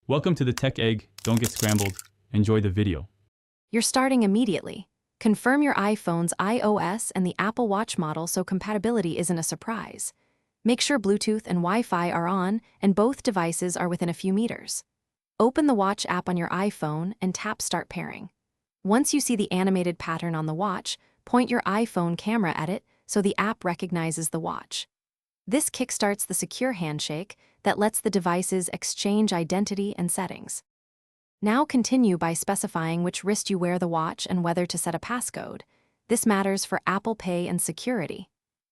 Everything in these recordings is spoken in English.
Welcome to the Tech Egg. Don't get scrambled. Enjoy the video. You're starting immediately. Confirm your iPhone's iOS and the Apple Watch model so compatibility isn't a surprise. Make sure Bluetooth and Wi-Fi are on and both devices are within a few meters. Open the Watch app on your iPhone and tap Start Pairing. Once you see the animated pattern on the watch, point your iPhone camera at it so the app recognizes the watch. This kickstarts the secure handshake that lets the devices exchange identity and settings. Now continue by specifying which wrist you wear the watch and whether to set a passcode. This matters for Apple Pay and security.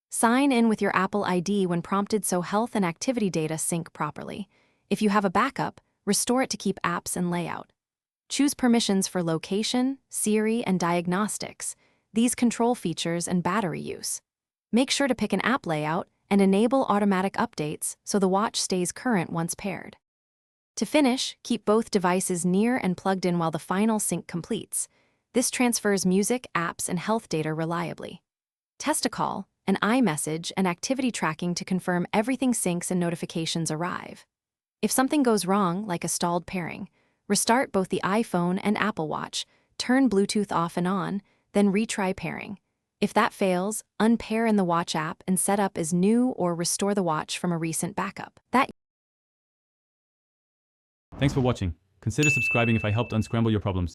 Sign in with your Apple ID when prompted so health and activity data sync properly. If you have a backup, restore it to keep apps and layout. Choose permissions for location, Siri, and diagnostics, these control features and battery use. Make sure to pick an app layout and enable automatic updates so the watch stays current once paired. To finish, keep both devices near and plugged in while the final sync completes. This transfers music, apps, and health data reliably. Test a call, an iMessage, and activity tracking to confirm everything syncs and notifications arrive. If something goes wrong, like a stalled pairing, restart both the iPhone and Apple Watch, turn Bluetooth off and on, then retry pairing. If that fails, unpair in the Watch app and set up as new or restore the watch from a recent backup. Thanks for watching. Consider subscribing if I helped unscramble your problems.